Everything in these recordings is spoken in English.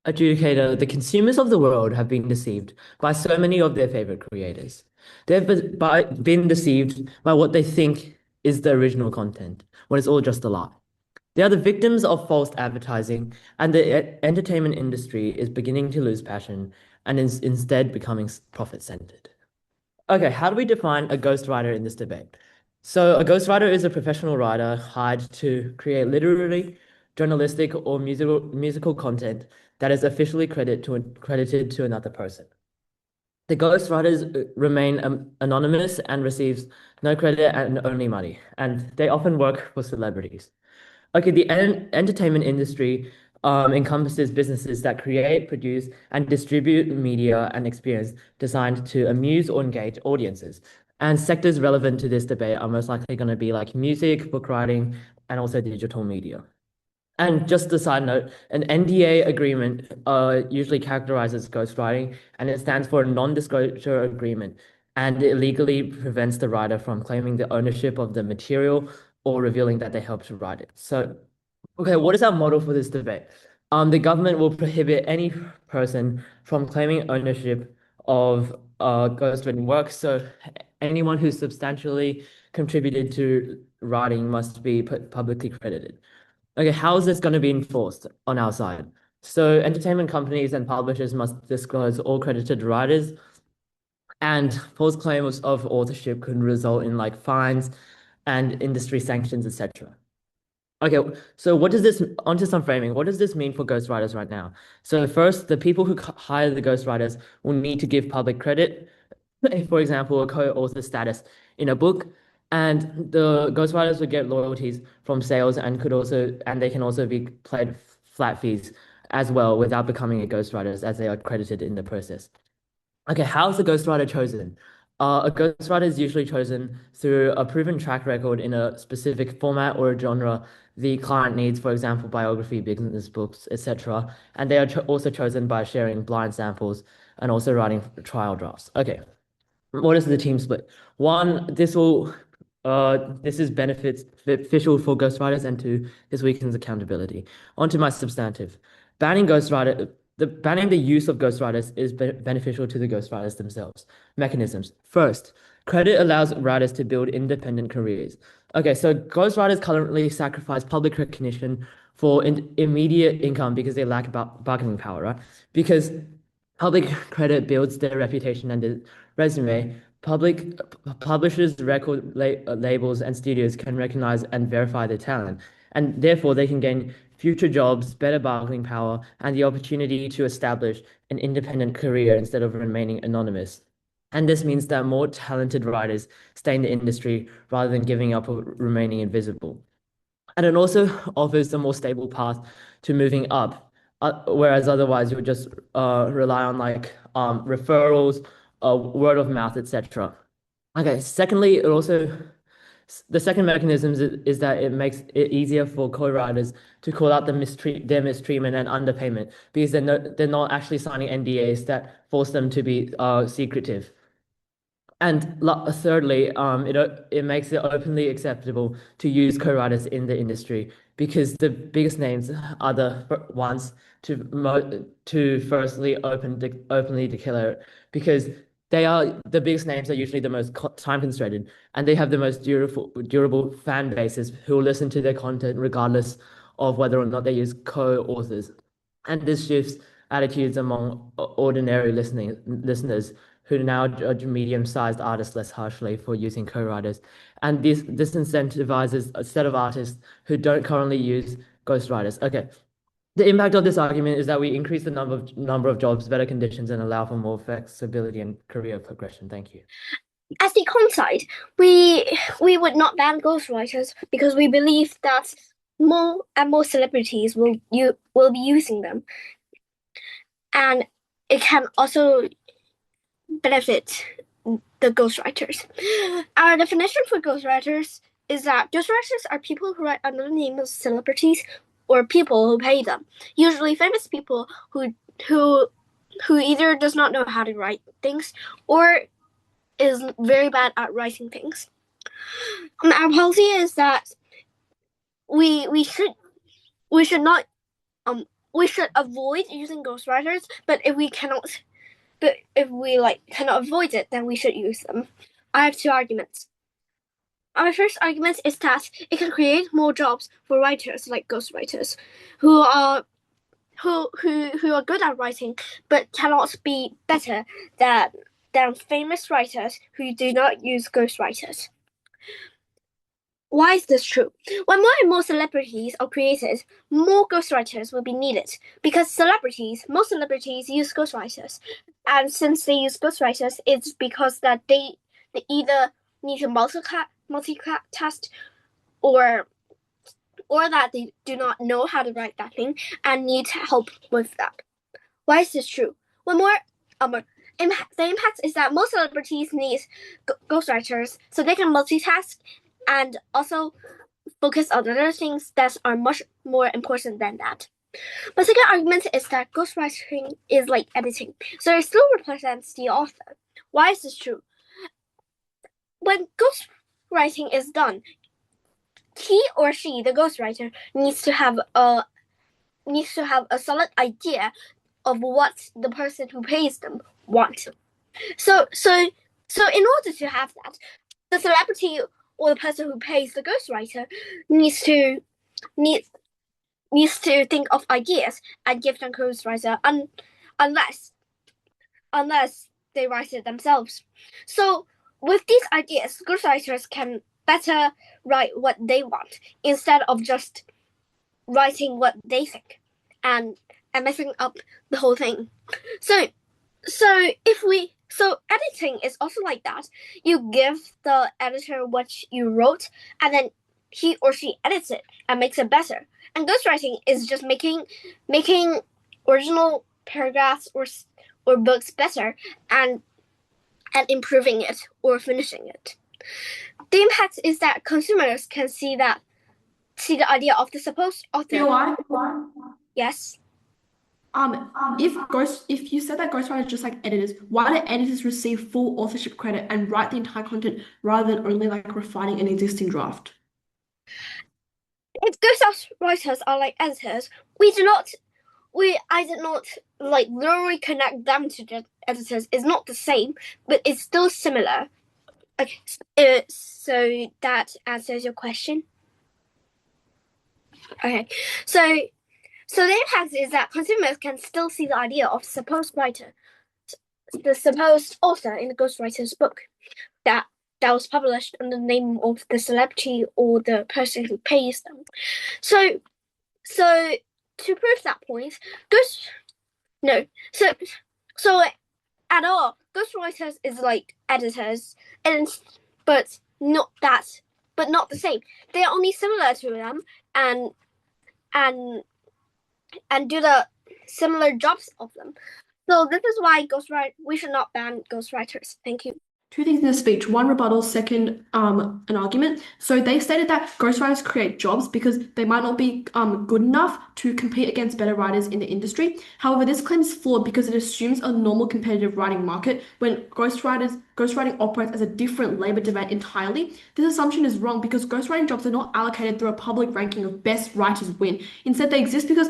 Adjudicator, the consumers of the world have been deceived by so many of their favorite creators. Been deceived by what they think is the original content, when it's all just a lie. They are the victims of false advertising, and the entertainment industry is beginning to lose passion and is instead becoming profit-centered. Okay, how do we define a ghostwriter in this debate? So, a ghostwriter is a professional writer hired to create literary, journalistic, or musical content that is officially credited to another person. The ghostwriters remain anonymous and receives no credit and only money, and they often work for celebrities. Okay, the entertainment industry encompasses businesses that create, produce, and distribute media and experience designed to amuse or engage audiences. And sectors relevant to this debate are most likely going to be like music, book writing, and also digital media. And just a side note, an NDA agreement usually characterizes ghostwriting, and it stands for a non-disclosure agreement, and it legally prevents the writer from claiming the ownership of the material or revealing that they helped to write it. So, okay, what is our model for this debate? The government will prohibit any person from claiming ownership of ghostwritten works. So, anyone who substantially contributed to writing must be publicly credited. Okay, how is this going to be enforced on our side? So entertainment companies and publishers must disclose all credited writers, and false claims of authorship could result in like fines and industry sanctions, etc. Okay, so what does this, onto some framing, what does this mean for ghostwriters right now? So first, the people who hire the ghostwriters will need to give public credit, for example, a co-author status in a book, and the ghostwriters would get royalties from sales and they can also be paid flat fees as well without becoming a ghostwriter as they are credited in the process. Okay, how is the ghostwriter chosen? A ghostwriter is usually chosen through a proven track record in a specific format or a genre the client needs, for example, biography, business books, etc. And they are also chosen by sharing blind samples and also writing trial drafts. Okay, what is the team split? One, this is beneficial for ghostwriters, and two, this weakens accountability. On to my substantive. Banning the use of ghostwriters is beneficial to the ghostwriters themselves. Mechanisms. First, credit allows writers to build independent careers. Okay, so ghostwriters currently sacrifice public recognition for immediate income because they lack bargaining power, right? Because public credit builds their reputation and the resume. Publishers, labels, and studios can recognize and verify their talent, and therefore they can gain future jobs, better bargaining power, and the opportunity to establish an independent career instead of remaining anonymous. And this means that more talented writers stay in the industry rather than giving up or remaining invisible. And it also offers a more stable path to moving up, whereas otherwise you would just rely on like referrals, word of mouth, etc. Okay, secondly, the second mechanism is that it makes it easier for co-writers to call out their mistreatment and underpayment because they're not actually signing NDAs that force them to be secretive. And thirdly, it makes it openly acceptable to use co-writers in the industry because the biggest names are the ones to firstly openly declare it, because they are the biggest names are usually the most time constrained, and they have the most durable fan bases who will listen to their content regardless of whether or not they use co-authors. And this shifts attitudes among ordinary listeners who now judge medium-sized artists less harshly for using co-writers. And this incentivizes a set of artists who don't currently use ghostwriters. Okay. The impact of this argument is that we increase the number of jobs, better conditions, and allow for more flexibility and career progression. Thank you. As the con side, we would not ban ghostwriters because we believe that more and more celebrities will be using them, and it can also benefit the ghostwriters. Our definition for ghostwriters is that ghostwriters are people who write under the name of celebrities or people who pay them, usually famous people who either does not know how to write things or is very bad at writing things. Our policy is that we should not we should avoid using ghostwriters, but if we cannot avoid it, then we should use them. I have two arguments. Our first argument is that it can create more jobs for writers like ghostwriters who are good at writing but cannot be better than famous writers who do not use ghostwriters. Why is this true? When more and more celebrities are created, more ghostwriters will be needed because most celebrities use ghostwriters. And since they use ghostwriters, it's because that they either need to multitask or that they do not know how to write that thing and need help with that. Why is this true? The impact is that most celebrities need ghostwriters so they can multitask and also focus on other things that are much more important than that. My second argument is that ghostwriting is like editing, so it still represents the author. Why is this true? When ghostwriting is done, he or she, the ghostwriter, needs to have a solid idea of what the person who pays them wants. So in order to have that, the celebrity or the person who pays the ghostwriter needs to think of ideas and give them ghostwriter unless they write it themselves. So with these ideas, ghostwriters can better write what they want instead of just writing what they think and messing up the whole thing. So editing is also like that. You give the editor what you wrote, and then he or she edits it and makes it better. And ghostwriting is just making original paragraphs or books better and improving it or finishing it. The impact is that consumers can see the idea of the supposed author. Yes. If you said that ghostwriters are just like editors, why do editors receive full authorship credit and write the entire content rather than only like refining an existing draft? If ghostwriters are like editors, I did not like literally connect them to the editors. It's not the same, but it's still similar. Okay, so that answers your question. Okay, so the impact is that consumers can still see the idea of the supposed author in the ghostwriter's book that was published under the name of the celebrity or the person who pays them. So to prove that point, at all, ghostwriters is like editors, but not the same. They are only similar to them and do the similar jobs of them. So this is why we should not ban ghostwriters. Thank you. Two things in the speech, one rebuttal, second an argument. So they stated that ghostwriters create jobs because they might not be good enough to compete against better writers in the industry. However, this claim is flawed because it assumes a normal competitive writing market when ghostwriting operates as a different labor debate entirely. This assumption is wrong because ghostwriting jobs are not allocated through a public ranking of best writers win. Instead, they exist because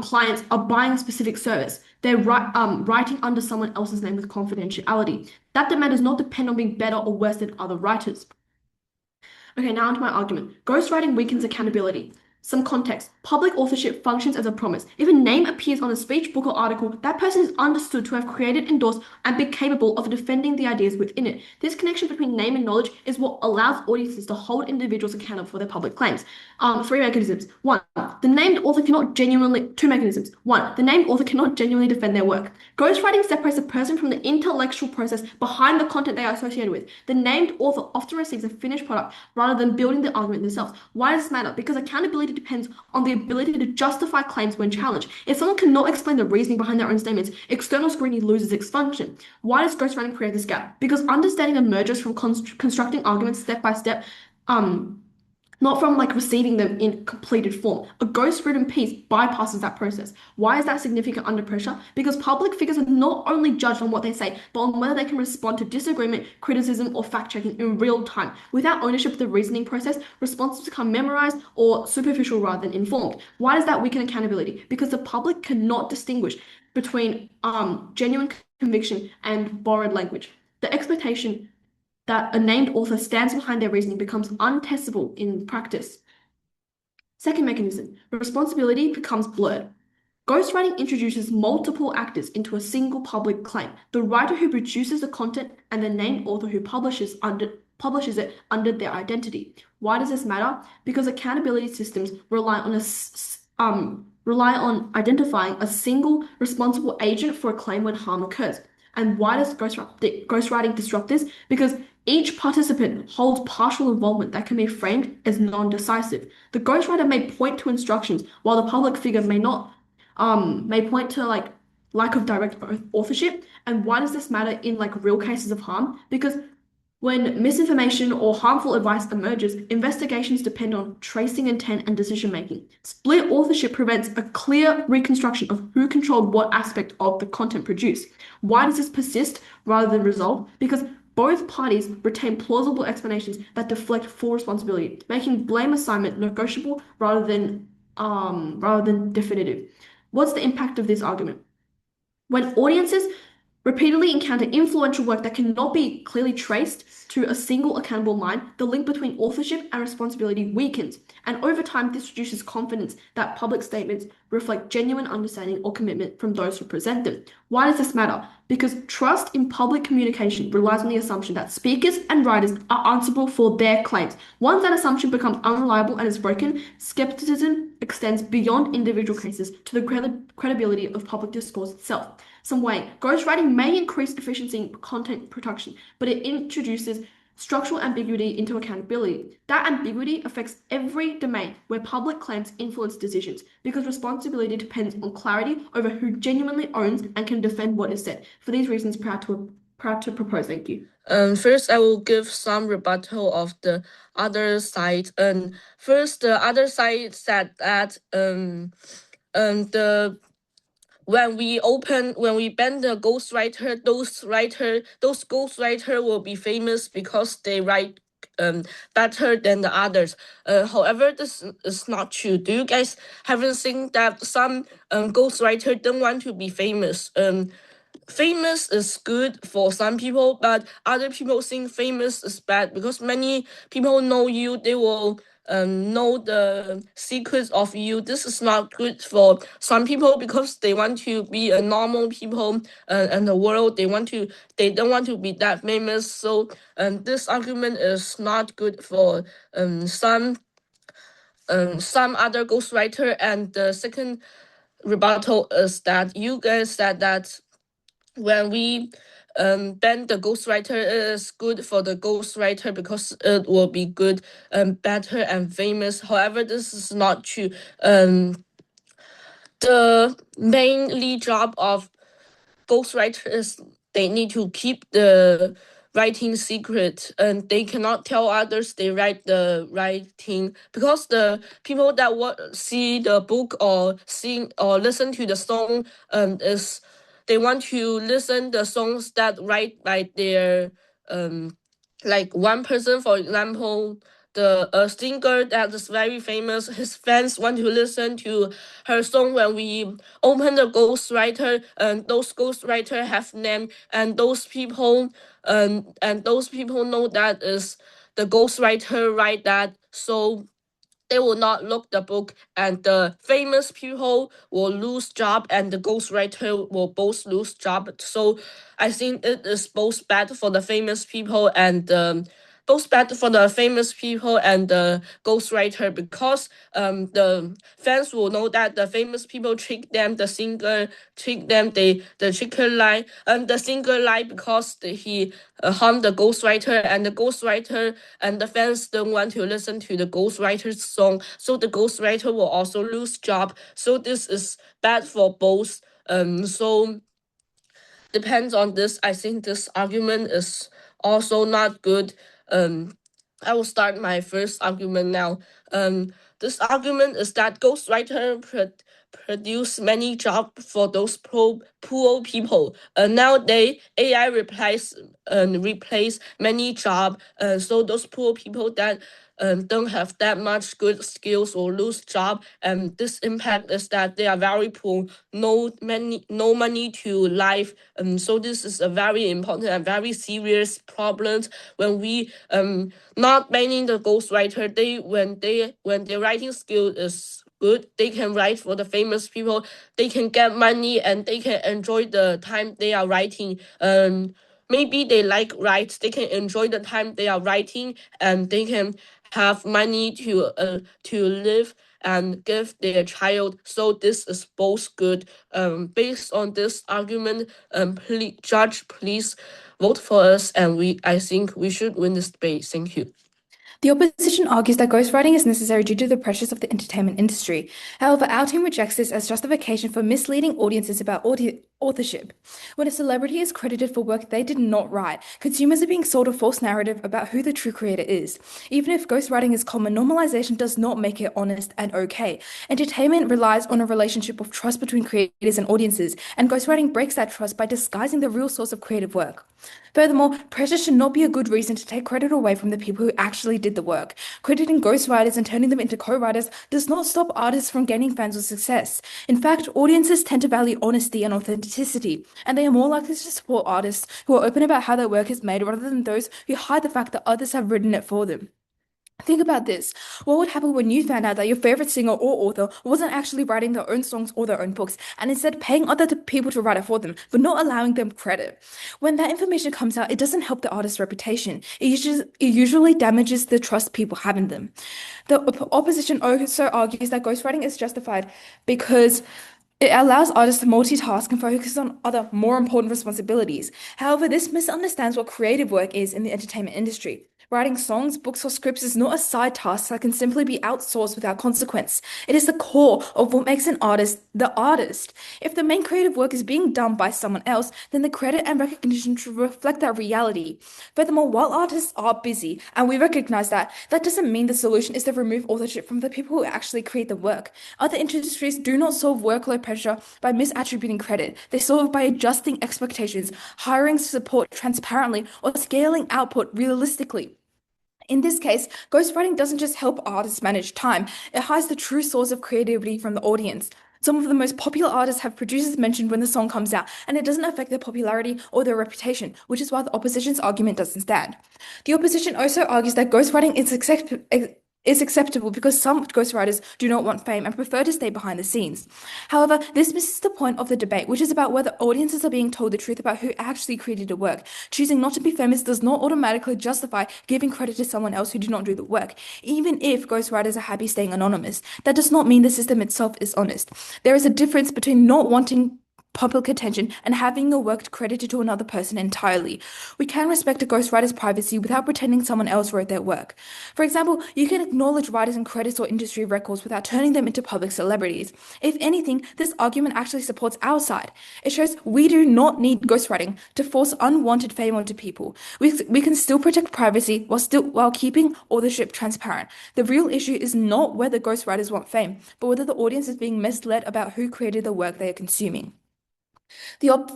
clients are buying a specific service. They're writing under someone else's name with confidentiality. That demand does not depend on being better or worse than other writers. Okay, now onto my argument. Ghostwriting weakens accountability. Some context. Public authorship functions as a promise. If a name appears on a speech, book, or article, that person is understood to have created, endorsed, and be capable of defending the ideas within it. This connection between name and knowledge is what allows audiences to hold individuals accountable for their public claims. Three mechanisms. One, the named author cannot genuinely. Two mechanisms. One, the named author cannot genuinely defend their work. Ghostwriting separates the person from the intellectual process behind the content they are associated with. The named author often receives a finished product rather than building the argument themselves. Why does this matter? Because accountability depends on the ability to justify claims when challenged. If someone cannot explain the reasoning behind their own statements, external scrutiny loses its function. Why does ghostwriting create this gap? Because understanding emerges from constructing arguments step by step, not not from like receiving them in completed form. A ghostwritten piece bypasses that process. Why is that significant under pressure? Because public figures are not only judged on what they say, but on whether they can respond to disagreement, criticism, or fact-checking in real time. Without ownership of the reasoning process, responses become memorized or superficial rather than informed. Why does that weaken accountability? Because the public cannot distinguish between genuine conviction and borrowed language. The expectation that a named author stands behind their reasoning becomes untestable in practice. Second mechanism, responsibility becomes blurred. Ghostwriting introduces multiple actors into a single public claim. The writer who produces the content and the named author who publishes it under their identity. Why does this matter? Because accountability systems rely on identifying a single responsible agent for a claim when harm occurs. And why does ghostwriting disrupt this? Because each participant holds partial involvement that can be framed as non-decisive. The ghostwriter may point to instructions, while the public figure may not, may point to like lack of direct authorship. And why does this matter in like real cases of harm? Because when misinformation or harmful advice emerges, investigations depend on tracing intent and decision making. Split authorship prevents a clear reconstruction of who controlled what aspect of the content produced. Why does this persist rather than resolve? Because both parties retain plausible explanations that deflect full responsibility, making blame assignment negotiable rather than definitive. What's the impact of this argument? When audiences repeatedly encounter influential work that cannot be clearly traced to a single accountable mind, the link between authorship and responsibility weakens. And over time, this reduces confidence that public statements reflect genuine understanding or commitment from those who present them. Why does this matter? Because trust in public communication relies on the assumption that speakers and writers are answerable for their claims. Once that assumption becomes unreliable and is broken, skepticism extends beyond individual cases to the credibility of public discourse itself. Some way, ghostwriting may increase efficiency in content production, but it introduces structural ambiguity into accountability. That ambiguity affects every domain where public claims influence decisions, because responsibility depends on clarity over who genuinely owns and can defend what is said. For these reasons, proud to propose. Thank you. First, I will give some rebuttal of the other side. First, the other side said that when we ban the ghostwriter, those ghostwriter will be famous because they write better than the others. However, this is not true. Do you guys haven't seen that some ghostwriter don't want to be famous? Famous is good for some people, but other people think famous is bad because many people know you. They will know the secrets of you. This is not good for some people because they want to be a normal people in the world. They don't want to be that famous. So this argument is not good for some other ghostwriter. And the second rebuttal is that you guys said that when we ban the ghostwriter, it is good for the ghostwriter because it will be good, better and famous. However, this is not true. The mainly job of ghostwriter is they need to keep the writing secret, and they cannot tell others they write the writing because the people that see the book or sing or listen to the song is they want to listen the songs that write by their like one person, for example, the singer that is very famous, his fans want to listen to her song. When we open the ghostwriter, and those ghostwriter have name, and those people know that is the ghostwriter write that, so they will not look the book, and the famous people will lose job and the ghostwriter will both lose job. So I think it is both bad for the famous people and both bad for the famous people and the ghostwriter, because the fans will know that the famous people trick them, the singer trick them, the tricker lie, and the singer lie because he harmed the ghostwriter, and the ghostwriter and the fans don't want to listen to the ghostwriter's song, so the ghostwriter will also lose job. So this is bad for both. So depends on this. I think this argument is also not good. I will start my first argument now. This argument is that ghostwriter produce many jobs for those poor people. Nowadays, AI replace many jobs. So those poor people that don't have that much good skills or lose job. And this impact is that they are very poor, no money to life. So this is a very important and very serious problem when we not banning the ghostwriter. When their writing skill is good, they can write for the famous people. They can get money and they can enjoy the time they are writing. Maybe they like write. They can enjoy the time they are writing, and they can have money to live and give their child. So this is both good. Based on this argument, please vote for us, and I think we should win this debate. Thank you. The opposition argues that ghostwriting is necessary due to the pressures of the entertainment industry. However, our team rejects this as justification for misleading audiences about authorship. When a celebrity is credited for work they did not write, consumers are being sold a false narrative about who the true creator is. Even if ghostwriting is common, normalization does not make it honest and okay. Entertainment relies on a relationship of trust between creators and audiences, and ghostwriting breaks that trust by disguising the real source of creative work. Furthermore, pressure should not be a good reason to take credit away from the people who actually did the work. Crediting ghostwriters and turning them into co-writers does not stop artists from gaining fans or success. In fact, audiences tend to value honesty and authenticity, and they are more likely to support artists who are open about how their work is made rather than those who hide the fact that others have written it for them. Think about this. What would happen when you found out that your favorite singer or author wasn't actually writing their own songs or their own books, and instead paying other people to write it for them, but not allowing them credit? When that information comes out, it doesn't help the artist's reputation. It usually damages the trust people have in them. The opposition also argues that ghostwriting is justified because it allows artists to multitask and focus on other, more important responsibilities. However, this misunderstands what creative work is in the entertainment industry. Writing songs, books, or scripts is not a side task that can simply be outsourced without consequence. It is the core of what makes an artist the artist. If the main creative work is being done by someone else, then the credit and recognition should reflect that reality. Furthermore, while artists are busy, and we recognize that, that doesn't mean the solution is to remove authorship from the people who actually create the work. Other industries do not solve workload pressure by misattributing credit. They solve it by adjusting expectations, hiring support transparently, or scaling output realistically. In this case, ghostwriting doesn't just help artists manage time, it hides the true source of creativity from the audience. Some of the most popular artists have producers mentioned when the song comes out, and it doesn't affect their popularity or their reputation, which is why the opposition's argument doesn't stand. The opposition also argues that ghostwriting is acceptable because some ghostwriters do not want fame and prefer to stay behind the scenes. However, this misses the point of the debate, which is about whether audiences are being told the truth about who actually created a work. Choosing not to be famous does not automatically justify giving credit to someone else who did not do the work. Even if ghostwriters are happy staying anonymous, that does not mean the system itself is honest. There is a difference between not wanting public attention and having your work credited to another person entirely. We can respect a ghostwriter's privacy without pretending someone else wrote their work. For example, you can acknowledge writers and credits or industry records without turning them into public celebrities. If anything, this argument actually supports our side. It shows we do not need ghostwriting to force unwanted fame onto people. We can still protect privacy while keeping authorship transparent. The real issue is not whether ghostwriters want fame, but whether the audience is being misled about who created the work they are consuming.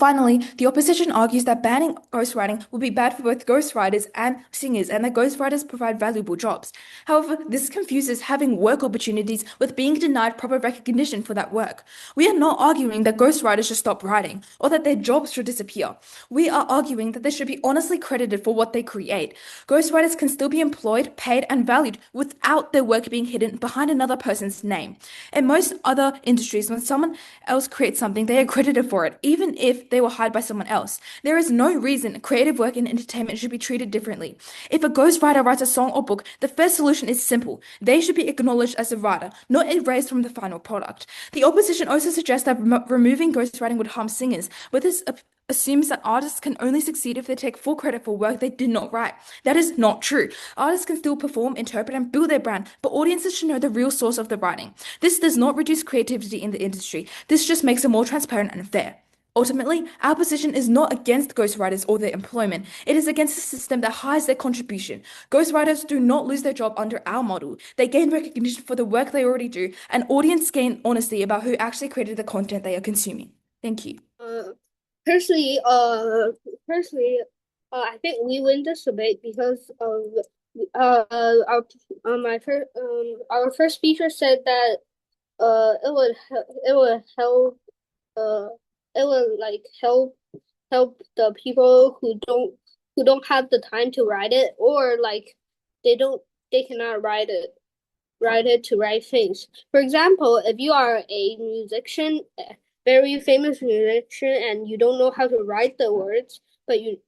Finally, the opposition argues that banning ghostwriting will be bad for both ghostwriters and singers, and that ghostwriters provide valuable jobs. However, this confuses having work opportunities with being denied proper recognition for that work. We are not arguing that ghostwriters should stop writing or that their jobs should disappear. We are arguing that they should be honestly credited for what they create. Ghostwriters can still be employed, paid, and valued without their work being hidden behind another person's name. In most other industries, when someone else creates something, they are credited for it, even if they were hired by someone else. There is no reason creative work in entertainment should be treated differently. If a ghostwriter writes a song or book, the first solution is simple. They should be acknowledged as a writer, not erased from the final product. The opposition also suggests that removing ghostwriting would harm singers, but this assumes that artists can only succeed if they take full credit for work they did not write. That is not true. Artists can still perform, interpret, and build their brand, but audiences should know the real source of the writing. This does not reduce creativity in the industry. This just makes it more transparent and fair. Ultimately, our position is not against ghostwriters or their employment. It is against a system that hides their contribution. Ghostwriters do not lose their job under our model. They gain recognition for the work they already do, and audience gain honesty about who actually created the content they are consuming. Thank you. Personally, I think we win this debate because of our first speaker said that it would help it would like help the people who don't have the time to write it, or like they cannot write it to write things. For example, if you are a musician, very famous musician, and you don't know how to write the words, but you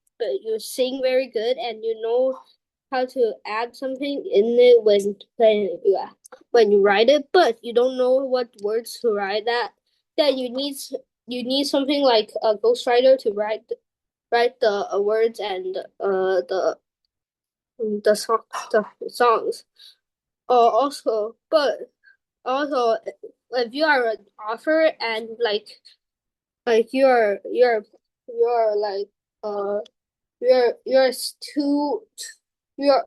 sing very good, and you know how to add something in it when you write it, but you don't know what words to write then you need something like a ghostwriter to write the words and the songs. Also, if you are an author and you're like you're too you're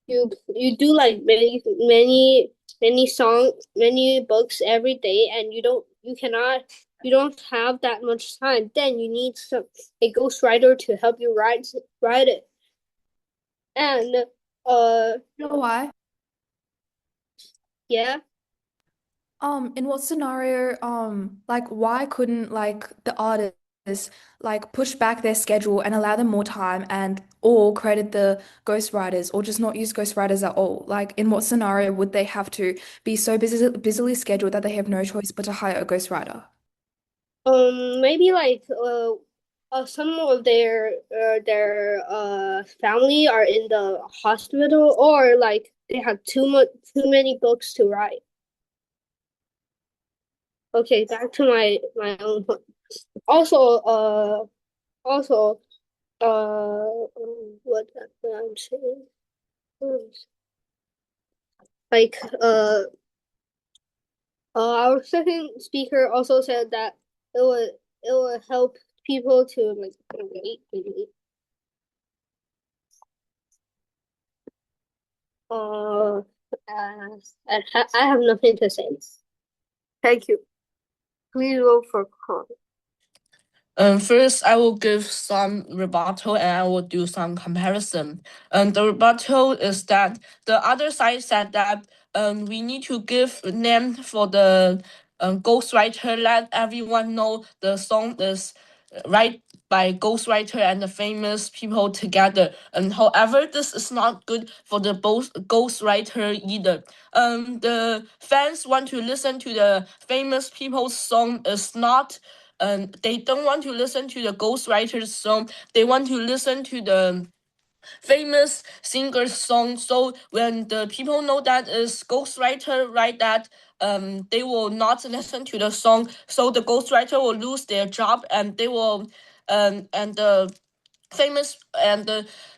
you do like many books every day, and you don't have that much time, then you need a ghostwriter to help you write it. And You know why? yeah. In what scenario, like why couldn't like the artists like push back their schedule and allow them more time and or credit the ghostwriters or just not use ghostwriters at all? Like in what scenario would they have to be so busily scheduled that they have no choice but to hire a ghostwriter? Maybe like some of their family are in the hospital, or like they have too many books to write. Okay, back to my own point. Also, what I'm saying, like our second speaker also said that it would help people to like wait. I have nothing to say. Thank you. Please vote for comment. First, I will give some rebuttal and I will do some comparison. The rebuttal is that the other side said that we need to give name for the ghostwriter, let everyone know the song is right by ghostwriter and the famous people together. And however, this is not good for the both ghostwriter either. The fans want to listen to the famous people's song is not. They don't want to listen to the ghostwriter's song. They want to listen to the famous singer's song. So when the people know that is ghostwriter write that, they will not listen to the song. So the ghostwriter will lose their job, and they will, and the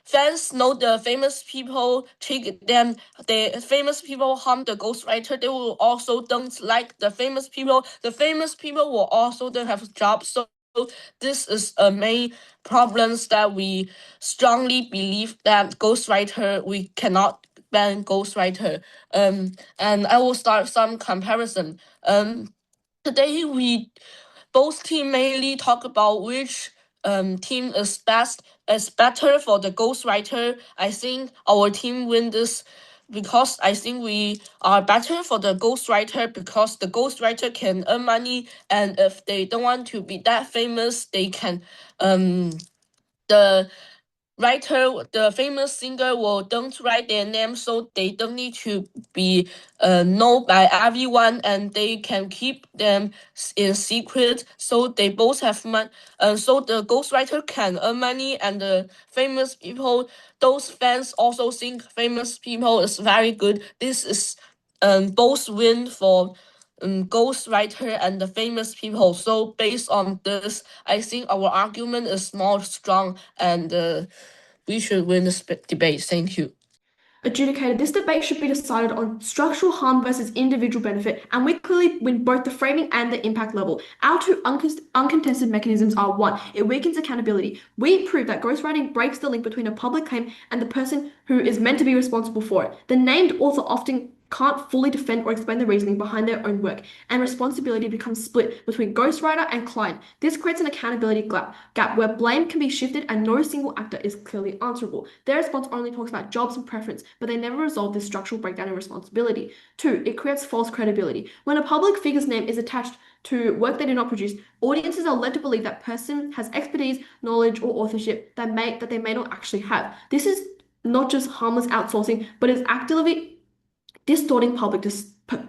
fans know the famous people trick them. The famous people harm the ghostwriter. They will also don't like the famous people. The famous people will also don't have jobs. So this is a main problems that we strongly believe that ghostwriter, we cannot ban ghostwriter. And I will start some comparison. Today we both team mainly talk about which team is better for the ghostwriter. I think our team win this because I think we are better for the ghostwriter because the ghostwriter can earn money, and if they don't want to be that famous, they can the writer, the famous singer will don't write their name, so they don't need to be known by everyone, and they can keep them in secret. So they both have money. So the ghostwriter can earn money, and the famous people, those fans also think famous people is very good. This is both win for ghostwriter and the famous people. So based on this, I think our argument is more strong, and we should win this debate. Thank you. adjudicated, this debate should be decided on structural harm versus individual benefit, and we clearly win both the framing and the impact level. Our two uncontested mechanisms are: one, it weakens accountability. We prove that ghostwriting breaks the link between a public claim and the person who is meant to be responsible for it. The named author often can't fully defend or explain the reasoning behind their own work, and responsibility becomes split between ghostwriter and client. This creates an accountability gap where blame can be shifted and no single actor is clearly answerable. Their response only talks about jobs and preference, but they never resolve this structural breakdown in responsibility. Two, it creates false credibility. When a public figure's name is attached to work they do not produce, audiences are led to believe that person has expertise, knowledge, or authorship that they may not actually have. This is not just harmless outsourcing, but is actively distorting public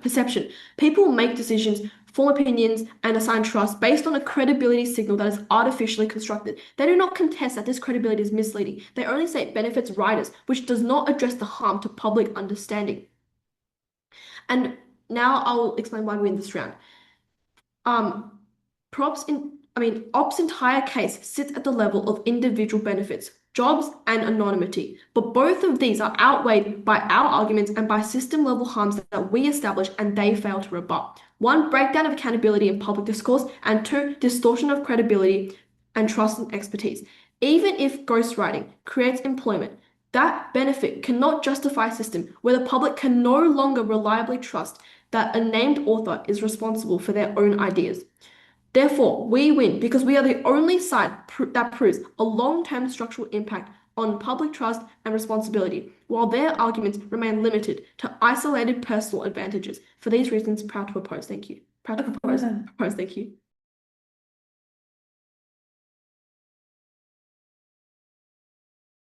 perception. People make decisions, form opinions, and assign trust based on a credibility signal that is artificially constructed. They do not contest that this credibility is misleading. They only say it benefits writers, which does not address the harm to public understanding. And now I'll explain why we win this round. Op's entire case sits at the level of individual benefits, jobs, and anonymity. But both of these are outweighed by our arguments and by system-level harms that we establish and they fail to rebut. One, breakdown of accountability in public discourse, and two, distortion of credibility and trust and expertise. Even if ghostwriting creates employment, that benefit cannot justify a system where the public can no longer reliably trust that a named author is responsible for their own ideas. Therefore, we win because we are the only side that proves a long-term structural impact on public trust and responsibility, while their arguments remain limited to isolated personal advantages. For these reasons, proud to oppose. Thank you. Proud to propose. Thank you.